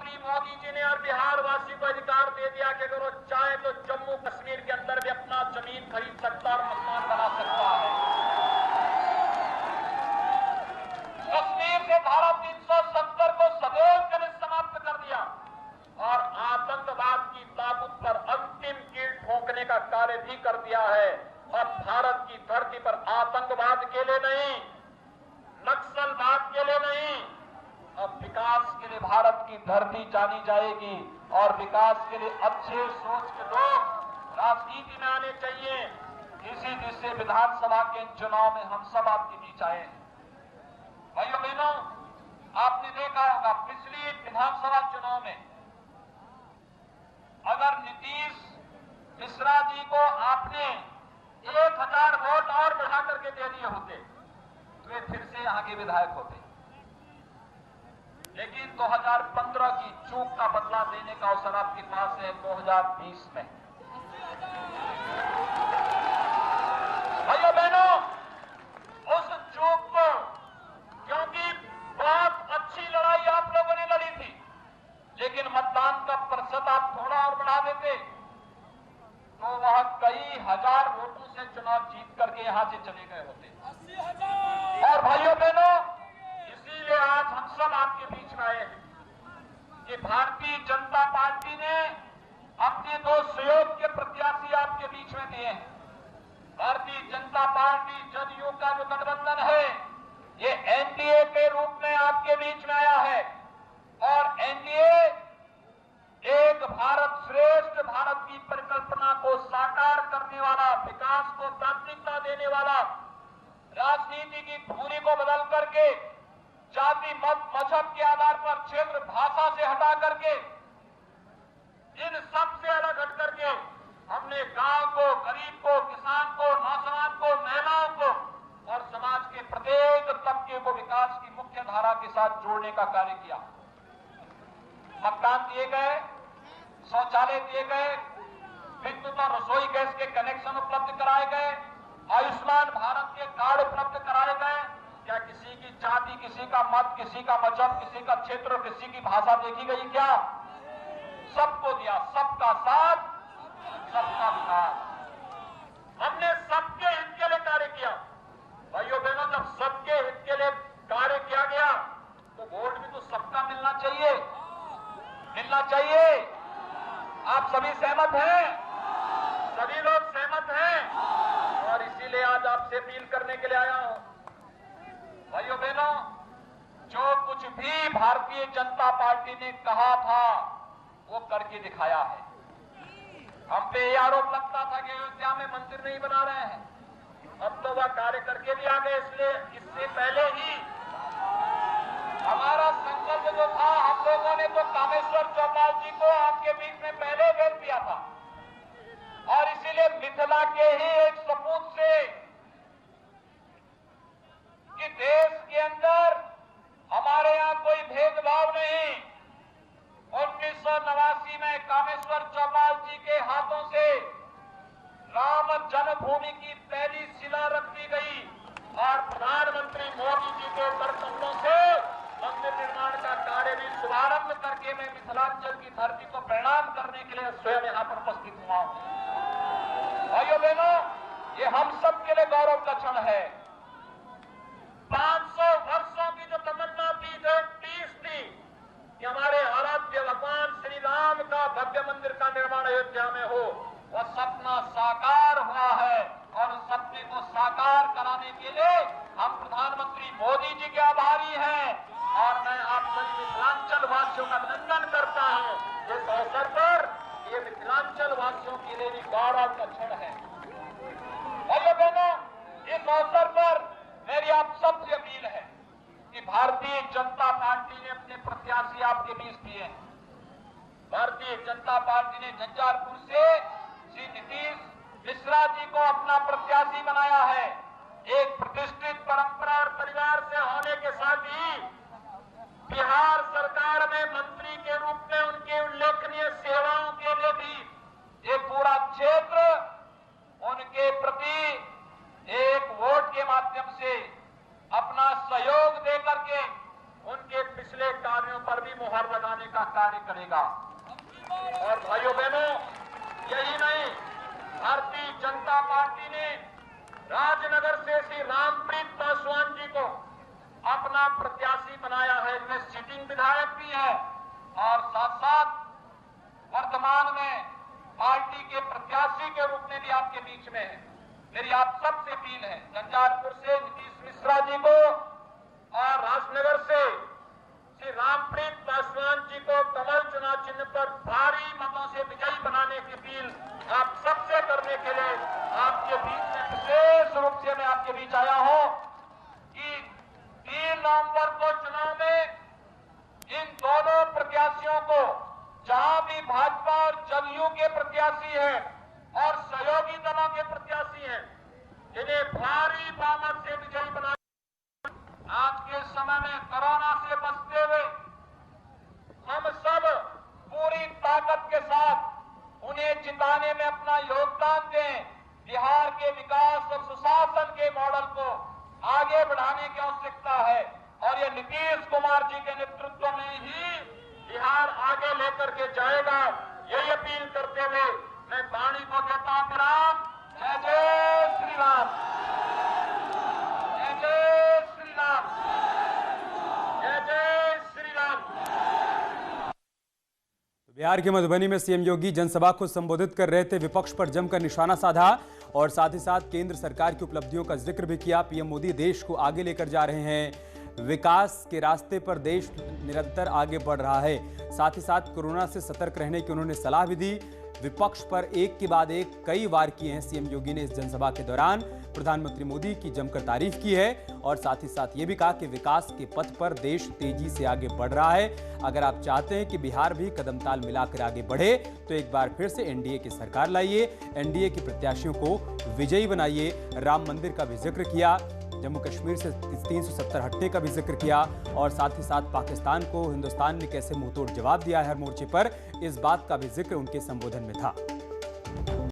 प्रधानमंत्री मोदी जी ने और बिहार वासी को अधिकार दे दिया कि अगर वो चाहे तो जम्मू कश्मीर के अंदर भी अपना जमीन खरीद सकता और मकान बना सकता है। कश्मीर से धारा 370 को सदैव के लिए समाप्त कर दिया और आतंकवाद की ताबूत पर अंतिम कील ठोकने का कार्य भी कर दिया है। और भारत की धरती पर आतंकवाद के लिए नहीं, नक्सलवाद के लिए नहीं, अब विकास के लिए भारत की धरती जानी जाएगी। और विकास के लिए अच्छे सोच के लोग राजनीति में आने चाहिए। इसी जिससे विधानसभा के चुनाव में हम सब आपके बीच आए हैं। भाइयों बहनों, आपने देखा होगा पिछली विधानसभा चुनाव में अगर नीतीश मिश्रा जी को आपने 1000 वोट और बढ़ा करके दे दिए होते तो वे फिर से यहाँ के विधायक होते। लेकिन 2015 की चूक का बदला देने का अवसर आपके पास है 2020 में। भाइयों बहनों, उस चूक को, क्योंकि बहुत अच्छी लड़ाई आप लोगों ने लड़ी थी, लेकिन मतदान का प्रतिशत आप थोड़ा और बढ़ा देते तो वह कई हजार वोटों से चुनाव जीत करके यहां से चले गए होते। 80,000। और भाइयों बहनों, इसीलिए आज हम सब आपके बीच में आए हैं कि भारतीय जनता पार्टी ने अपने 2 सहयोग के प्रत्याशी आपके बीच में दिए हैं। भारतीय जनता पार्टी जदयू का जो गठबंधन है ये एनडीए के रूप में आपके बीच में आया है। और एनडीए एक भारत श्रेष्ठ भारत की परिकल्पना को साकार करने वाला, विकास को प्राथमिकता देने वाला, राजनीति की धुरी को बदल करके जाति मत मजहब के आधार पर, क्षेत्र भाषा से हटा करके, इन सब से अलग हट करके हमने गांव को, गरीब को, किसान को, नौजवान को, महिलाओं को और समाज के प्रत्येक तबके को विकास की मुख्य धारा के साथ जोड़ने का कार्य किया। मकान दिए गए, शौचालय दिए गए, विद्युत और रसोई गैस के कनेक्शन उपलब्ध कराए गए, आयुष्मान भारत के कार्ड उपलब्ध कराए गए। क्या किसी की जाति, किसी का मत, किसी का मजहब, किसी का क्षेत्र, किसी की भाषा देखी गई? क्या सबको दिया? सबका साथ, सबका विकास। हमने सबके हित के लिए कार्य किया। भाइयों बहनों, जब सबके हित के लिए कार्य किया गया तो वोट भी तो सबका मिलना चाहिए, मिलना चाहिए। आप सभी सहमत हैं? सभी लोग सहमत हैं? और इसीलिए आज आपसे अपील करने के लिए आया हूं। भाइयों बहनों, जो कुछ भी भारतीय जनता पार्टी ने कहा था वो करके दिखाया है। हम पे ये आरोप लगता था कि अयोध्या में मंदिर नहीं बना रहे हैं, अब तो वह कार्य करके भी आ गए। इसलिए इससे पहले ही हमारा संकल्प जो था, हम लोगों ने तो कामेश्वर चौपाल जी को आपके बीच में पहले भेज दिया था। और इसीलिए मिथिला के ही एक सपूत से कि देश के अंदर हमारे यहां कोई भेदभाव नहीं। 1989 में कामेश्वर चौपाल जी के हाथों से राम जन्मभूमि की पहली शिला रख दी गई और प्रधानमंत्री मोदी जी के दर्शनों से मंदिर निर्माण का कार्य भी शुभारंभ करके मैं मिथिलांचल की धरती को प्रणाम करने के लिए स्वयं यहां पर उपस्थित हुआ हूं। भाइयों बहनों, ये हम सब के लिए गौरव का क्षण है। 500 वर्षों की जो तमन्ना थी, जो टीस थी कि हमारे आराध्य भगवान श्री राम का भव्य मंदिर का निर्माण अयोध्या में हो, वह सपना साकार हुआ है। और उस सपने को साकार कराने के लिए हम प्रधानमंत्री मोदी जी के आभारी हैं। और मैं आप सभी मिथिलांचल वासियों का अभिनंदन करता हूं। इस अवसर पर ये मिथिलांचल वासियों के लिए भी गौरव का क्षण है। भाइयों बहनों, इस अवसर पर मेरी आप सबसे अपील है कि भारतीय जनता पार्टी ने अपने प्रत्याशी आपके बीच दिए हैं। भारतीय जनता पार्टी ने झंझारपुर से श्री नीतीश मिश्रा जी को अपना प्रत्याशी बनाया है। एक प्रतिष्ठित परंपरा और परिवार से होने के साथ ही बिहार सरकार में मंत्री के रूप में उनकी उल्लेखनीय सेवाओं के लिए भी एक पूरा क्षेत्र उनके प्रति एक वोट के माध्यम से अपना सहयोग देकर के उनके पिछले कार्यों पर भी मुहर लगाने का कार्य करेगा। और भाइयों बहनों, यही नहीं, भारतीय जनता पार्टी ने राजनगर से श्री रामप्रीत पासवान जी को अपना प्रत्याशी बनाया है। वे सिटिंग विधायक भी है और साथ साथ वर्तमान में पार्टी के प्रत्याशी के रूप में भी आपके बीच में है। मेरी आप सबसे अपील है, झंझारपुर से नीतीश मिश्रा जी को और राजनगर से श्री रामप्रीत पासवान जी को कमल चुनाव चिन्ह पर भारी मतों से विजयी बनाने की अपील आप सबसे करने के लिए आपके बीच में विशेष रूप से मैं आपके बीच आया हूं कि 3 नवंबर को चुनाव में इन दोनों प्रत्याशियों को, जहां भी भाजपा और जदयू के प्रत्याशी हैं और सहयोगी दलों के प्रत्याशी हैं, इन्हें भारी बहुमत से विजयी बना। आज के समय में कोरोना से बचते हुए हम सब पूरी ताकत के साथ उन्हें जिताने में अपना योगदान दें। बिहार के विकास और सुशासन के मॉडल को आगे बढ़ाने की आवश्यकता है और ये नीतीश कुमार जी के नेतृत्व में ही बिहार आगे लेकर के जाएगा। यही अपील करते हुए मैं वाणी को देता हूं विराम। जय जय श्री राम, जय जय श्री राम, जय जय श्री राम। बिहार के मधुबनी में सीएम योगी जनसभा को संबोधित कर रहे थे। विपक्ष पर जमकर निशाना साधा और साथ ही साथ केंद्र सरकार की उपलब्धियों का जिक्र भी किया। पीएम मोदी देश को आगे लेकर जा रहे हैं, विकास के रास्ते पर देश निरंतर आगे बढ़ रहा है। साथ ही साथ कोरोना से सतर्क रहने की उन्होंने सलाह भी दी। विपक्ष पर एक के बाद एक कई वार किए हैं सीएम योगी ने इस जनसभा के दौरान। प्रधानमंत्री मोदी की जमकर तारीफ की है और साथ ही साथ ये भी कहा कि विकास के पथ पर देश तेजी से आगे बढ़ रहा है। अगर आप चाहते हैं कि बिहार भी कदम ताल मिलाकर आगे बढ़े तो एक बार फिर से एनडीए की सरकार लाइए, एनडीए के प्रत्याशियों को विजयी बनाइए। राम मंदिर का भी जिक्र किया, जम्मू कश्मीर से 370 हटने का भी जिक्र किया और साथ ही साथ पाकिस्तान को हिंदुस्तान ने कैसे मुंहतोड़ जवाब दिया है हर मोर्चे पर, इस बात का भी जिक्र उनके संबोधन में था।